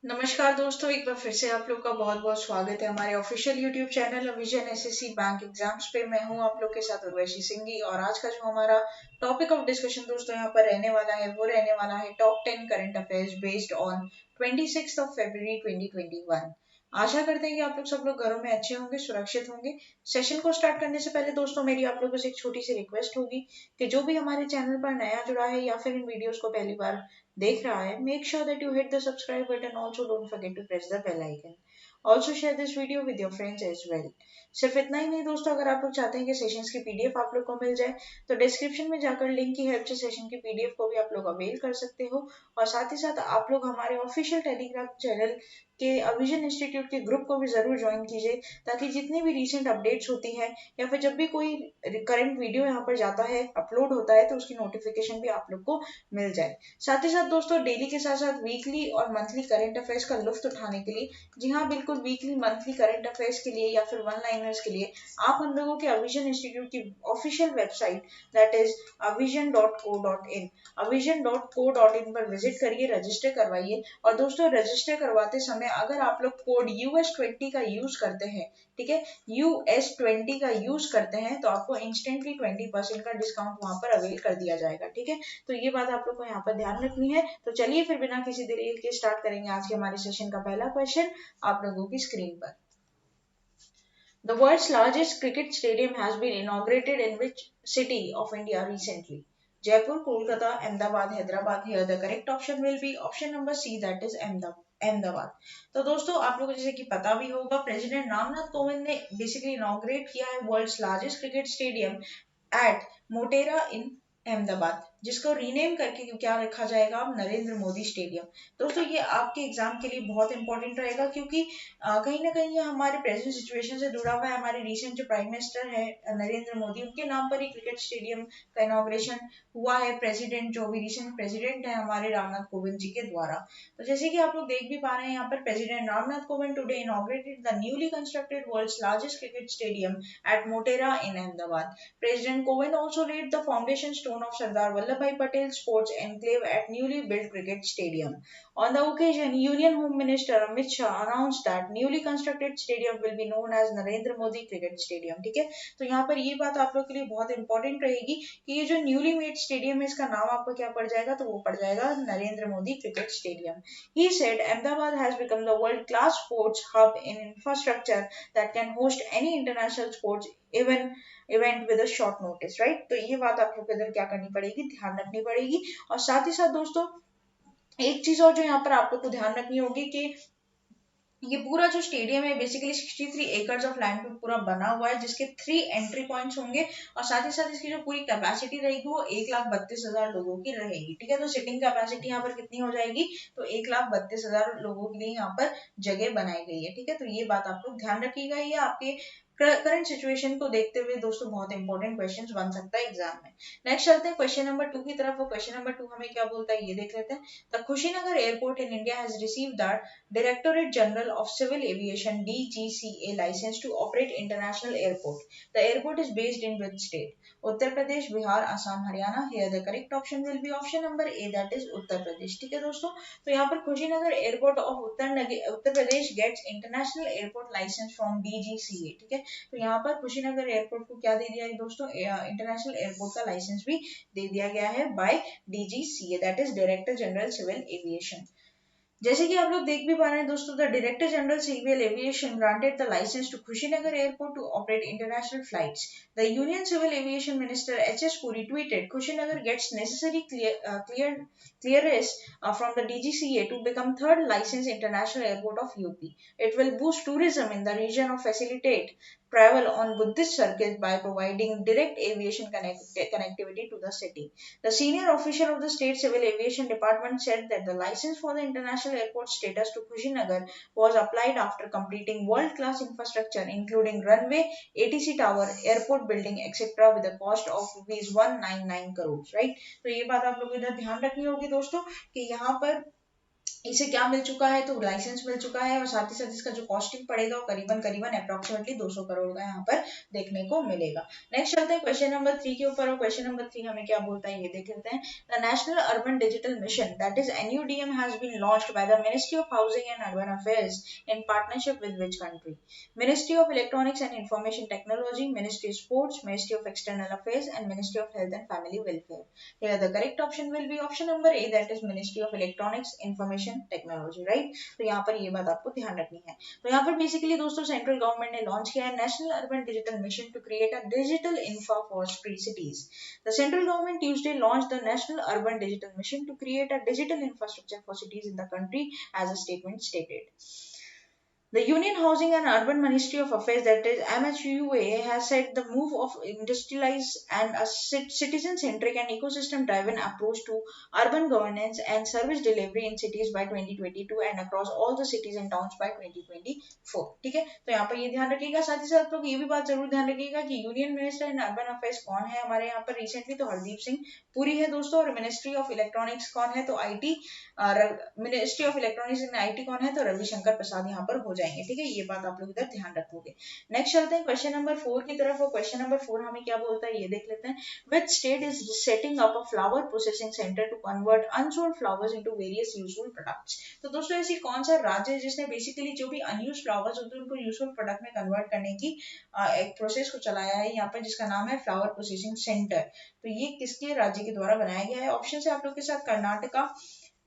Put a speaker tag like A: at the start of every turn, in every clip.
A: नमस्कार दोस्तों, एक बार फिर से आप लोग का बहुत बहुत स्वागत है हमारे official YouTube channel vision SSC bank exams पे। मैं हूं आप लोग के साथ उर्वशी सिंघी और आज का जो हमारा टॉपिक ऑफ डिस्कशन दोस्तों यहाँ पर रहने वाला है वो रहने वाला है top 10 current affairs based on 26 फरवरी 2021। आशा करते हैं कि आप लोग सब लोग घरों में अच्छे होंगे, सुरक्षित होंगे। सेशन को स्टार्ट करने से पहले दोस्तों मेरी आप लोगों से एक छोटी सी रिक्वेस्ट होगी कि जो भी हमारे चैनल पर नया जुड़ा है या फिर इन वीडियोस को पहली बार देख रहा है, make sure that you hit the subscribe button. Also don't forget to press the bell icon. Also share this video with your friends as well. सिर्फ इतना ही नहीं दोस्तों, अगर आप लोग चाहते हैं कि सेशंस की पीडीएफ आप लोग को मिल जाए तो डिस्क्रिप्शन में जाकर लिंक की हेल्प से सेशन की पीडीएफ को भी आप लोग अवेल कर सकते हो। और साथ ही साथ आप लोग हमारे ऑफिशियल टेलीग्राम चैनल के अविजन इंस्टीट्यूट के ग्रुप को भी जरूर ज्वाइन कीजिए, ताकि जितनी भी रीसेंट अपडेट्स होती है या फिर जब भी कोई करंट वीडियो यहाँ पर जाता है, अपलोड होता है, तो उसकी नोटिफिकेशन भी आप लोग को मिल जाए। साथ ही साथ दोस्तों डेली के साथ साथ वीकली और मंथली करंट अफेयर्स का लुत्फ उठाने के लिए, जी हाँ बिल्कुल, वीकली मंथली करंट अफेयर्स के लिए या फिर वन लाइनर्स के लिए आप हम लोगों के अविजन इंस्टीट्यूट की official website that is avision.co.in avision.co.in पर विजिट करिए, रजिस्टर करवाइए। और दोस्तों रजिस्टर करवाते समय अगर आप लोग कोड US20 का यूज करते हैं, ठीक है, US20 का यूज करते हैं, तो आपको इंस्टेंटली 20% का डिस्काउंट वहां पर अवेल कर दिया जाएगा। ठीक है, तो ये बात आप लोग को यहाँ पर ध्यान रखनी है। तो चलिए फिर बिना किसी देरी के स्टार्ट करेंगे आज के हमारे सेशन का पहला क्वेश्चन आप लोगों की स्क्रीन पर। The world's largest cricket stadium has been inaugurated in which city of India recently? Jaipur, Kolkata, Ahmedabad, Hyderabad. Here the correct option will be option number C, that is Ahmedabad. तो दोस्तों आप लोगों को जैसे कि पता भी होगा, प्रेसिडेंट रामनाथ कोविंद ने बेसिकली इनॉग्रेट किया है world's largest cricket stadium at Motera in Ahmedabad, जिसको रीनेम करके क्या रखा जाएगा, अब नरेंद्र मोदी स्टेडियम। दोस्तों ये आपके एग्जाम के लिए बहुत इंपॉर्टेंट रहेगा, क्योंकि कहीं ना कहीं ये हमारे प्रेजेंट सिचुएशन से जुड़ा हुआ है। हमारे रिसेंट जो प्राइम मिनिस्टर है नरेंद्र मोदी, उनके नाम पर ही क्रिकेट स्टेडियम का इनॉग्रेशन हुआ है, प्रेसिडेंट जो भी रिसेंट प्रेसिडेंट है हमारे रामनाथ कोविंद जी के द्वारा। तो जैसे कि आप लोग देख भी पा रहे हैं यहाँ पर, president Ramnath Kovind today inaugurated the newly constructed world's largest cricket stadium at Motera in Ahmedabad. President Kovind also laid the foundation stone of Sardar Vallabhbhai Patel Sports Enclave at newly built cricket stadium. On the occasion, Union Home Minister Amit Shah announced that newly constructed stadium will be known as Narendra Modi Cricket Stadium. ठीक है, तो यहाँ पर ये बात आप लोग के लिए बहुत इंपॉर्टेंट रहेगी कि ये जो न्यूली मेड स्टेडियम है इसका नाम आपको क्या पड़ जाएगा, तो वो पड़ जाएगा Narendra Modi cricket stadium. He said Ahmedabad has become the world-class sports hub in infrastructure that can host any international sports event with a short notice, right. तो ये बात आप लोग को इधर क्या करनी पड़ेगी, ध्यान रखनी पड़ेगी। और साथ ही साथ दोस्तों एक चीज और जो यहाँ पर आप लोग को ध्यान रखनी होगी कि ये पूरा जो स्टेडियम है बेसिकली 63 एकर्स ऑफ लैंड पे पूरा बना हुआ है, जिसके 3 एंट्री पॉइंट्स होंगे और साथ ही साथ इसकी जो पूरी कैपेसिटी रहेगी वो 1,32,000 लोगों की रहेगी। ठीक है, तो सिटिंग कैपेसिटी यहाँ पर कितनी हो जाएगी, तो 1,32,000 लोगों के लिए यहाँ पर जगह बनाई गई है। ठीक है, तो ये बात आप लोग ध्यान रखिएगा, ये आपके करंट सिचुएशन को देखते हुए दोस्तों बहुत इंपॉर्टेंट क्वेश्चन बन सकता है एग्जाम में। नेक्स्ट चलते हैं क्वेश्चन नंबर 2 की तरफ। वो क्वेश्चन नंबर 2 हमें क्या बोलता है ये देख लेते हैं। The Kushinagar airport in India has received the Directorate General of Civil Aviation DGCA license to operate international airport. The airport is based in which state? Uttar Pradesh, Bihar, Assam, Haryana. Here the correct option will be option number A, that is Uttar Pradesh. ठीक है दोस्तों, तो यहाँ पर Kushinagar airport of Uttar Pradesh gets international airport license from DGCA। ठीक है, तो यहाँ पर कुशीनगर एयरपोर्ट को क्या दे दिया है दोस्तों, इंटरनेशनल एयरपोर्ट का लाइसेंस भी दे दिया गया है by DGCA, that is director general civil aviation. जैसे कि आप लोग देख भी पा रहे हैं दोस्तों, the director general civil aviation granted the license to Kushinagar airport to operate international flights. The union civil aviation minister HS Puri tweeted, Kushinagar gets necessary clearance from the DGCA to become third licensed international airport of UP. It will boost tourism in the region and facilitate travel on Buddhist circuits by providing direct aviation connectivity to the city. The senior official of the state civil aviation department said that the license for the international airport status to Kushinagar was applied after completing world-class infrastructure including runway, ATC tower, airport building, etc. with a cost of ₹199 crores, right? तो ये बात आप लोग इधर ध्यान रखनी होगी दोस्तों कि यहाँ पर इसे क्या मिल चुका है, तो लाइसेंस मिल चुका है और साथ ही साथ इसका जो कॉस्टिंग पड़ेगा वो करीबन करीबन अप्रोक्सीमेटली 200 करोड़ का यहाँ पर देखने को मिलेगा। नेक्स्ट चलते हैं क्वेश्चन नंबर 3 के ऊपर, और क्वेश्चन नंबर 3 हमें क्या बोलता है ये देख लेते हैं। The national urban digital mission that is NUDM has been launched by the ministry of housing and urban affairs in partnership with which country? Ministry of electronics and information technology, ministry of sports, ministry of external affairs and ministry of health and family welfare. Here the correct option will be option number A, that is Ministry of Electronics Information Technology, right? तो यहाँ पर ये बात आपको ध्यान रखनी है। तो यहाँ पर बेसिकली दोस्तों सेंट्रल गवर्नमेंट ने लॉन्च किया है national urban digital mission to create a digital infra for street cities. The central government Tuesday launched the National Urban Digital Mission to create a digital infrastructure for cities in the country, as a statement stated. The Union Housing and Urban Ministry of Affairs, that is MHUA, has said the move of industrialized and a citizen-centric and ecosystem-driven approach to urban governance and service delivery in cities by 2022 and across all the cities and towns by 2024. ठीक है, तो यहाँ पर ये ध्यान रखिएगा। साथ ही साथ लोग ये भी बात जरूर ध्यान रखिएगा कि union minister in urban affairs कौन है हमारे यहाँ पर रिसेंटली, तो हरदीप सिंह पुरी है दोस्तों। और मिनिस्ट्री ऑफ इलेक्ट्रॉनिक्स कौन है, तो IT, ministry of electronics and IT कौन है, तो रविशंकर प्रसाद यहाँ पर हो जाएंगे। ठीक है, ये बात आप लोग इधर ध्यान रखोगे। नेक्स्ट चलते हैं क्वेश्चन नंबर 4 की तरफ, और क्वेश्चन नंबर 4 हमें क्या बोलता है ये देख लेते हैं। Which state is setting up a flower processing centre to convert unsold flowers into various useful products? तो दोस्तों ऐसी कौन सा राज्य है जिसने बेसिकली जो भी अनयूज्ड फ्लावर्स होते हैं उनको यूजफुल प्रोडक्ट में कन्वर्ट करने की एक प्रोसेस को चलाया है यहाँ पर, जिसका नाम है फ्लावर प्रोसेसिंग सेंटर। तो ये किसके राज्य के द्वारा बनाया गया है? ऑप्शन है आप लोग के साथ Karnataka,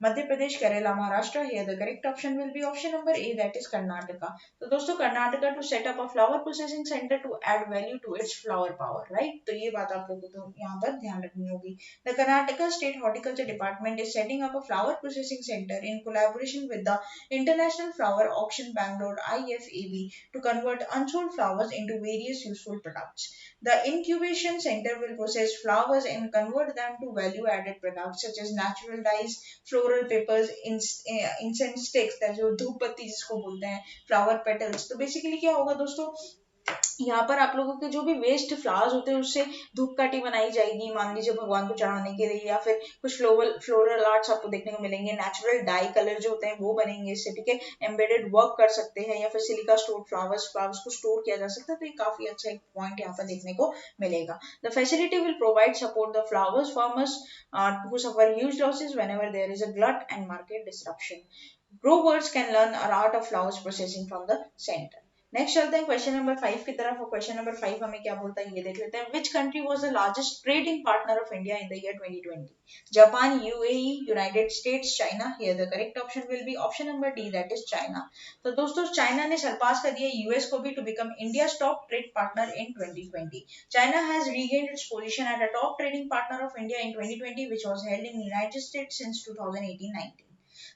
A: Madhya Pradesh, Kerala, Maharashtra. Here the correct option will be option number A, that is Karnataka. तो दोस्तों Karnataka to set up a flower processing centre to add value to its flower power, right? तो ये बात आप लोगों को यहाँ पर ध्यान रखनी होगी। The Karnataka state horticulture department is setting up a flower processing centre in collaboration with the international flower auction Bangalore IFAB to convert unsold flowers into various useful products. The incubation center will process flowers and convert them to value-added products such as natural dyes, floral papers, incense sticks, जो धूप बत्ती जिसको बोलते हैं, flower petals. तो basically क्या होगा दोस्तों, यहाँ पर आप लोगों के जो भी वेस्ट फ्लावर्स होते हैं उससे धूपकाठी बनाई जाएगी, मान लीजिए भगवान को चढ़ाने के लिए, या फिर कुछ फ्लोरल आर्ट्स आपको देखने को मिलेंगे, नेचुरल डाई कलर जो होते हैं वो बनेंगे इससे। ठीक है, एम्बेडेड वर्क कर सकते हैं, या फिर सिलिका स्टोर फ्लावर्स को स्टोर किया जा सकता है। तो ये काफी अच्छा एक पॉइंट यहाँ पर देखने को मिलेगा। The facility will provide support the flowers farmers who suffer huge losses whenever there is a glut and market disruption. Growers can learn an art of flowers processing from the center. Next चलते हैं question number 5 की तरफ, और question number 5 हमें क्या बोलता है ये देख लेते हैं। Which country was the largest trading partner of India in the year 2020? Japan, UAE, United states, China. Here the correct option will be option number D, that is China. तो दोस्तों चाइना ने सरपास कर दिया यूएस को भी to become India's top trade partner in 2020. China has regained its position at a top trading partner of India in 2020, which was held in the United States since 2018-19.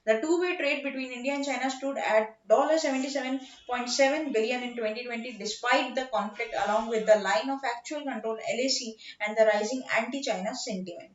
A: The two-way trade between India and China stood at $77.7 billion in 2020, despite the conflict, along with the line of actual control (LAC) and the rising anti-China sentiment.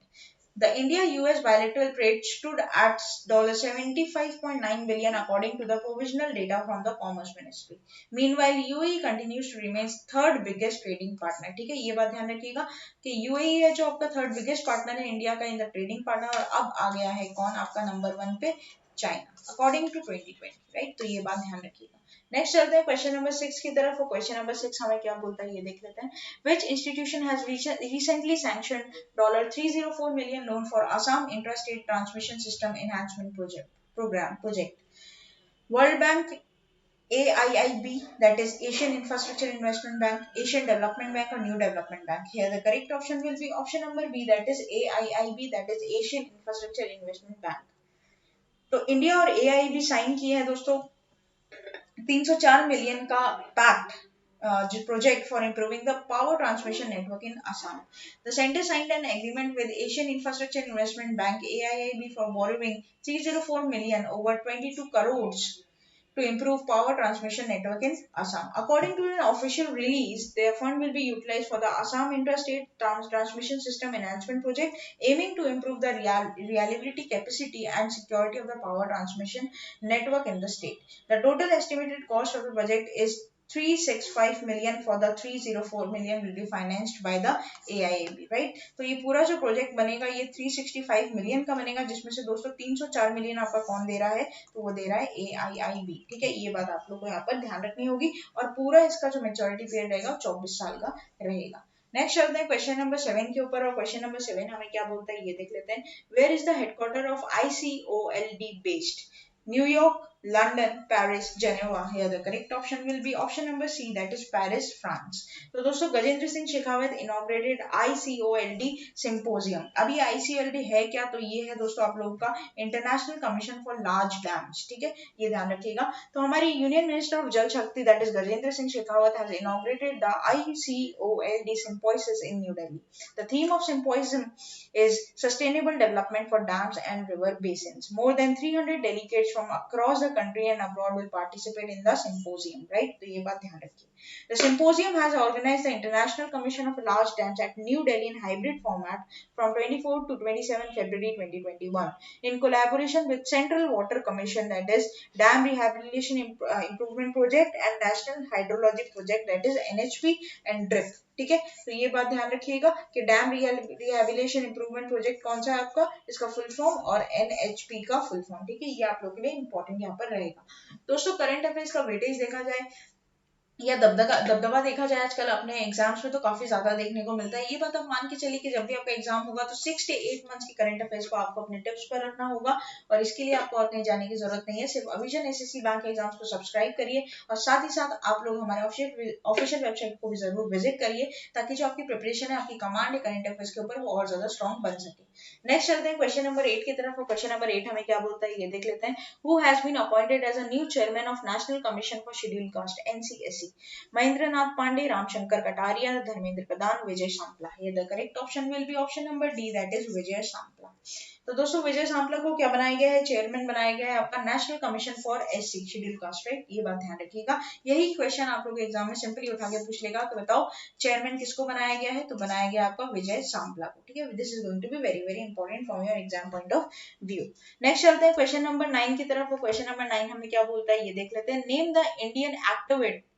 A: The India-US bilateral trade stood at $75.9 billion according to the provisional data from the Commerce Ministry. Meanwhile, UAE continues to remain third biggest trading partner. ठीक है, ये बात ध्यान रखिएगा कि UAE है जो आपका थर्ड बिगेस्ट पार्टनर है इंडिया का इन द ट्रेडिंग पार्टनर, और अब आ गया है कौन आपका नंबर 1 पे? China, according to 2020, right? तो ये बात ध्यान रखिएगा। नेक्स्ट चलते हैं क्वेश्चन नंबर 6 की तरफ, और क्वेश्चन नंबर 6 हमें क्या बोलता है ये देख लेते हैं। Which institution has recently sanctioned $304 million loan for Assam Intrastate Transmission System Enhancement Project? World Bank, AIIB, that is Asian Infrastructure Investment Bank, Asian Development Bank, or New Development Bank? Here the correct option will be option number B, that is AIIB, that is Asian Infrastructure Investment Bank. तो India और AIIB sign किए हैं दोस्तों 304 million का pact, project for improving the power transmission network in Assam. The center signed an agreement with Asian Infrastructure Investment Bank AIIB for borrowing 304 million over 22 crores to improve power transmission network in Assam. According to an official release, their fund will be utilized for the Assam Intrastate Transmission System Enhancement Project, aiming to improve the reliability, capacity, and security of the power transmission network in the state. The total estimated cost of the project is 365 million for the 304 million will be financed by the AIIB, right? तो ये पूरा जो project बनेगा ये 365 million का बनेगा, जिसमें से दोस्तों 304 मिलियन आपका कौन दे रहा है, तो वो दे रहा है AIIB, ठीक है। ये बात आप लोग को यहाँ पर ध्यान रखनी होगी, और पूरा इसका जो मेच्योरिटी पीरियड रहेगा 24 साल का रहेगा। नेक्स्ट चलते हैं क्वेश्चन नंबर 7 के ऊपर, और क्वेश्चन नंबर 7 हमें क्या बोलता है ये देख लेते हैं। Where is the headquarter of ICOLD based? New York, London, Paris, Geneva. Here the correct option will be option number C, that is Paris, France. तो दोस्तों Gajendra Singh Shekhawat inaugurated ICOLD symposium. अभी ICOLD है क्या, तो ये है दोस्तों आप लोगों का international commission for large dams, ठीक है, ये ध्यान रखिएगा। तो हमारी यूनियन मिनिस्टर ऑफ जल शक्ति that is Gajendra Singh Shekhawat has inaugurated the ICOLD symposium in New Delhi. The theme of symposium is sustainable development for dams and river basins. More than 300 delegates from across the country and abroad will participate in the symposium, right? तो ये बात ध्यान रखिए। The symposium has organized the International Commission of Large Dams at New Delhi in hybrid format from 24 to 27 February 2021 in collaboration with Central Water Commission, that is Dam Rehabilitation Improvement Project, and National Hydrologic Project, that is NHP and DRIP, ठीक है। तो ये बात ध्यान रखिएगा कि dam rehabilitation improvement project कौन सा है आपका, इसका फुल फॉर्म, और NHP का फुल फॉर्म, ठीक है, ये आप लोगों के लिए इंपॉर्टेंट यहाँ पर रहेगा। दोस्तों करंट अफेयर्स का वेटेज देखा जाए या दबदबा देखा जाए आजकल अपने एग्जाम्स में तो काफी ज्यादा देखने को मिलता है। ये बात आप मान के चलिए कि जब भी आपका एग्जाम होगा तो 6 से 8 मंथ्स की करंट अफेयर्स को आपको अपने टिप्स पर रखना होगा, और इसके लिए आपको और कहीं जाने की जरूरत नहीं है। सिर्फ अविजन एसएससी बैंक एग्जाम्स को सब्सक्राइब करिए, और साथ ही साथ आप लोग हमारे ऑफिशियल वेबसाइट को भी जरूर विजिट करिए, ताकि जो आपकी प्रिपरेशन है, आपकी कमांड है करंट अफेयर्स के ऊपर, वो और ज्यादा स्ट्रॉन्ग बन सके। नेक्स्ट चलते हैं क्वेश्चन नंबर 8 की तरफ, और क्वेश्चन नंबर 8 हमें क्या बोलता है ये देख लेते हैं। Who has been appointed as a new chairman of national commission for schedule caste NCSE? Mahendra Nath Pandey, Ramshankar Katheria, Dharmendra Pradhan, Vijay Sampla. ये the correct option will be option number D, that is Vijay Sampla. तो दोस्तों विजय सांपला को क्या बनाया गया है, चेयरमैन बनाया गया है आपका national commission for SC schedule caste, right? ये बात ध्यान रखिएगा। यही क्वेश्चन आप लोग एग्जाम में सिंपली उठा के पूछ लेगा कि बताओ चेयरमैन किसको बनाया गया है, तो बनाया गया आपका विजय सांपला को, ठीक है। This is going to be very very important from your exam point of view. Next चलते हैं क्वेश्चन नंबर 9 की तरफ। क्वेश्चन नंबर 9 हमें क्या बोलता है ये देख लेते हैं। Name the Indian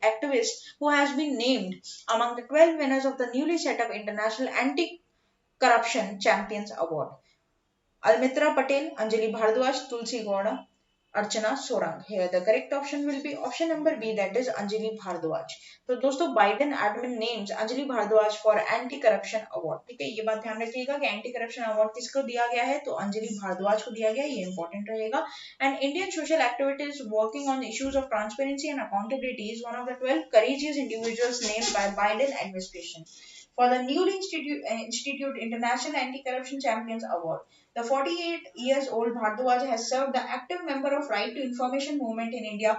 A: activist who has been named among the 12 winners of the newly set up International Anti-Corruption Champions Award. Almitra Patel, Anjali Bhardwaj, Tulsi Gowda, Archana Sorang. Here the correct option will be option number B, that is Anjali Bhardwaj. तो दोस्तों Biden admin names Anjali Bhardwaj for anti corruption award, ठीक है। ये बात ध्यान रखिएगा कि anti corruption award किसको दिया गया है, तो अंजलि भारद्वाज को दिया गया है, ये इंपॉर्टेंट रहेगा। And Indian social activities working on issues of transparency and accountability is one of the 12 courageous individuals named by Biden administration for the newly institute International Anti-Corruption Champions Award. The 48 years old Bhardwaj has served the active member of Right to Information movement in India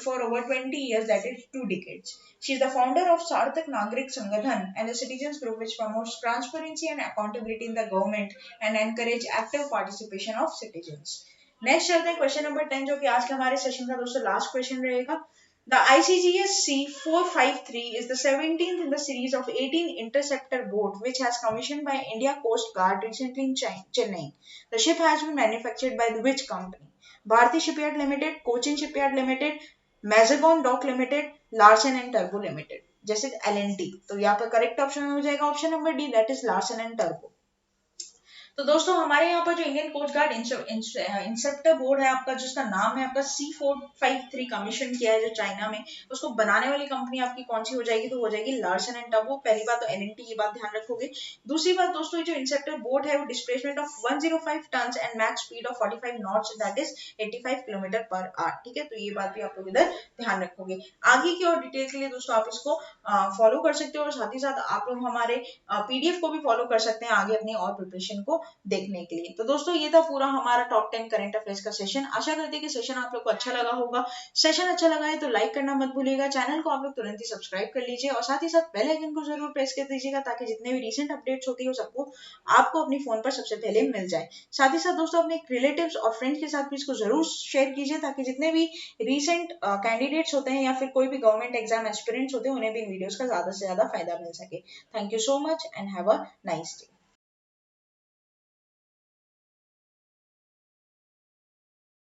A: for over 20 years, that is 2 decades. She is the founder of Sarthak Nagrik Sangathan and a citizens group which promotes transparency and accountability in the government and encourage active participation of citizens. Next चलते हैं question number 10, जो कि आज के हमारे session का दोस्तों last question रहेगा। The ICGS C453 is the 17th in the series of 18 interceptor boat which has commissioned by India Coast Guard recently in Chennai. The ship has been manufactured by which company? Bharti Shipyard Limited, Cochin Shipyard Limited, Mazagon Dock Limited, Larsen and Turbo Limited. जैसे L&T, तो यहाँ पर correct option हो जाएगा option number D, that is Larsen and turbo. तो दोस्तों हमारे यहाँ पर जो इंडियन कोस्ट गार्ड इंसेप्टर बोर्ड है आपका, जिसका नाम है आपका C453 कमीशन किया है जो चाइना में, उसको बनाने वाली कंपनी आपकी कौन सी हो जाएगी, तो हो जाएगी लार्सन एंड टर्बो। पहली बात तो L&T, ये बात ध्यान रखोगे। दूसरी बात दोस्तों, जो इंसेप्टर बोर्ड है वो displacement of 105 ton and max speed of 45 knots, that is 85 kilometre per hour, ठीक है। तो ये बात भी आप लोग इधर ध्यान रखोगे। आगे की और डिटेल के लिए दोस्तों आप इसको फॉलो कर सकते हो, और साथ ही साथ आप लोग हमारे PDF को भी फॉलो कर सकते हैं आगे अपनी और प्रिपरेशन को देखने के लिए। तो दोस्तों ये था पूरा हमारा टॉप 10 करंट अफेयर्स का सेशन। आशा करते हैं कि सेशन आप लोग को अच्छा लगा होगा। सेशन अच्छा लगा है तो लाइक करना मत भूलिएगा, चैनल को आप लोग तुरंत ही सब्सक्राइब कर लीजिए, और साथ ही साथ बेल आइकन को जरूर प्रेस कर दीजिएगा, ताकि जितने भी रीसेंट अपडेट्स होती है सबको आपको अपनी फोन पर सबसे पहले मिल जाए। साथ ही साथ दोस्तों अपने रिलेटिव्स और फ्रेंड्स के साथ भी इसको जरूर शेयर कीजिए, ताकि जितने भी रीसेंट कैंडिडेट्स होते हैं या फिर कोई भी गवर्नमेंट एग्जाम एस्पिरेंट्स होते हैं, उन्हें भी इन वीडियोस का ज्यादा से ज्यादा फायदा मिल सके। Thank you so much and have a nice day.